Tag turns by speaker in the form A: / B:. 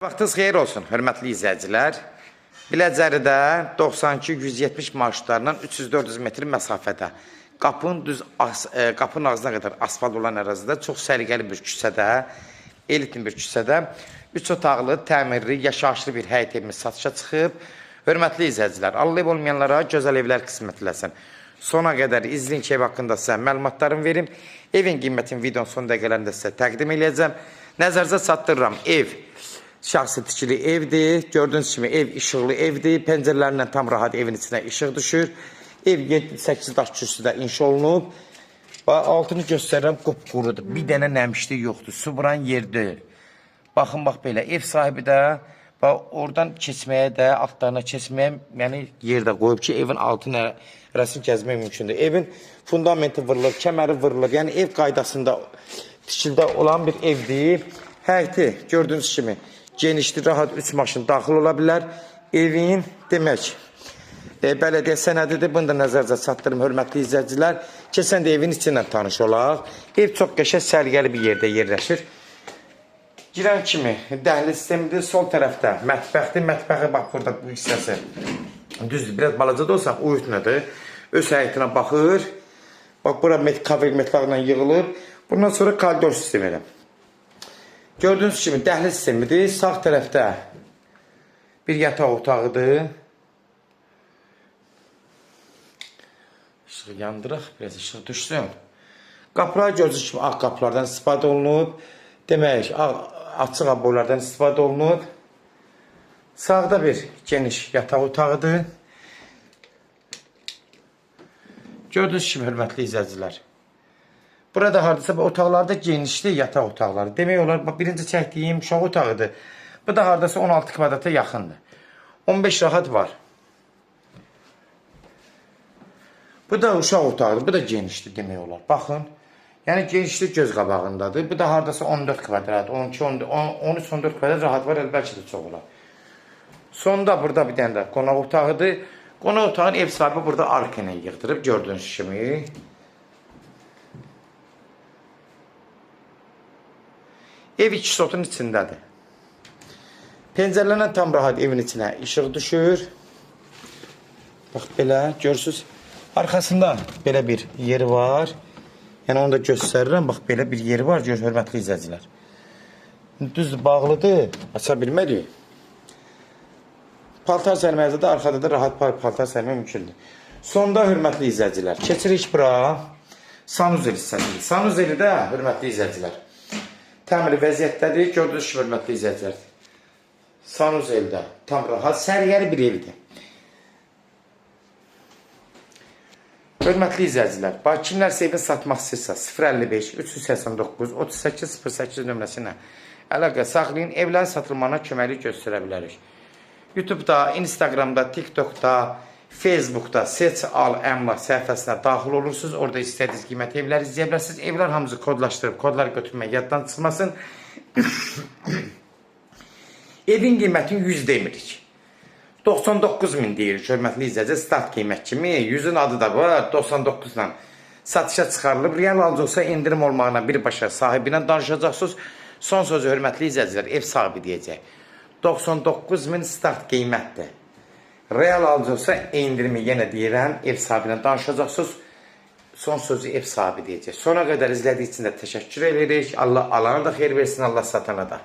A: Vaxtınız xeyir olsun, hörmətli izləyicilər. Biləcəridə 92-170 marşrutlarla 300-400 metr məsafədə qapının ağzına qədər asfalt olan ərazidə çox səliqəli bir küçədə, elitli bir küçədə 3 otaqlı, təmirli, yaşayışlı bir həyət evimiz satışa çıxıb. Hörmətli izləyicilər, Allah ev olmayanlara gözəl evlər qismət eləsin. Sona qədər izləyin ki, ev haqqında sizə məlumatlarımı verim. Evin qiymətini videonun son dəqiqələrində sizə təqdim edəcəm. Nəzərinizə çatdırıram, ev şəxsi tikili evdir. Gördüyünüz kimi ev işıqlı evdir. Pəncərələrindən tam rahat evin içinə işıq düşür. Ev 7-8 daş kürsüdə inşa olunub. Altını göstərirəm, qupqurudur. Bir dənə nəmişlik yoxdur. Su buran yer deyil. Baxın, bax belə. Ev sahibi də oradan keçməyə də, altlarına keçməyə yerdə qoyub ki, evin altına rəsm gəzmək mümkündür. Evin fundamenti vırılır, kəməri vırılır. Yəni ev qaydasında tikildə olan bir evdir. Həyəti gördüyünüz kimi genişli, rahat 3 maşın daxil ola bilər. Evin demək bələdiyyə sənədidir. Bunu da nəzərdə çatdırım, hörmətli izləyicilər. Keçən də evin içindən tanış olaq. Ev çox qəşəng, səliqəli bir yerdə yerləşir. Girən kimi dəhliz sistemidir. Sol tərəfdə mətbəxdir. Mətbəxi bax burada bu hissəsi düzdür. Biraz balaca da olsa uyutmadır. Öz həyətinə baxır. Bax bura mətbəxlə yığılır. Bundan sonra koridor sistemidir. Gördüyünüz kimi dəhliz sistemidir. Sağ tərəfdə bir yataq otağıdır. İşığı yandıraq, biraz işıq düşsün. Qapılar gördüyünüz kimi ağ qapılardan istifadə olunub. Demək, açıq boylardan istifadə olunub. Sağda bir geniş yataq otağıdır. Gördüyünüz kimi hörmətli izləyicilər. Burada hardasa otaqlarda genişli yataq otaqları. Demək olar, birinci çəkdiyim uşaq otağıdır. Bu da hardasa 16 kvadrata yaxındır. 15 rahat var. Bu da uşaq otağıdır. Bu da genişli demək olar. Baxın. Yəni genişlik göz qabağındadır. Bu da hardasa 14 kvadrat, 12, 13-14 kvadrat rahat var. Bəlkə də çox olar. Sonda burada bir dənə də qonaq otağıdır. Qonaq otağın ev sahibi burada arkeni yığdırıb gördüyünüz kimi. Ev iki sotun içindədir. Pəncərələrlə tam rahat evin içinə işıq düşür. Bax belə görürsünüz. Arxasında belə bir yeri var. Yəni onu da göstərirəm. Bax belə bir yeri var, hörmətli izləyicilər. Düzdür, bağlıdır. Aça bilmədik. Paltar sərməyədə də arxada da rahat paltar sərmək mümkündür. Sonda hörmətli izləyicilər. Keçirik bura. Sanuzel hissəsidir. Sanuzeli də hörmətli izləyicilər. Təmiri vəziyyətdədir. Gördüyünüz kimi hörmətli izləyicilər. Sanuzeldə tam rahat, səliqəli bir evdir. Hörmətli izləyicilər, kimlərsə evini satmaq istəyirsə 055 389 38 08 nömrəsi ilə əlaqə saxlayın, evlərin satılmağına köməklik göstərə bilərik. YouTube'da, Instagram'da, TikTok'da, Facebook'da Seç Al Əmlak səhifəsinə daxil olursunuz. Orada istədiyiniz qiymətli evləri izləyə bilərsiniz. Evlər hamısı kodlaşdırıb, kodları götürmək yaddan çıxmasın. Evin qiymətini 100 demirik. 99.000 deyirik, hörmətli izləyicilər, start qiymət kimi. 100'ün adı da var, 99 ilə satışa çıxarılıb. Real alıcı olsa indirim olmağına birbaşa sahibi ilə danışacaqsınız. Son sözü hörmətli izləyicilər, ev sahibi deyəcək. 99.000 start qiymətdir. Real alıcı olsa indirimi yenə deyirəm, ev sahibi ilə danışacaqsınız. Son sözü ev sahibi deyəcək. Sona qədər izlədiyi üçün də təşəkkür edirik. Allah alana da xeyir versin, Allah satana da.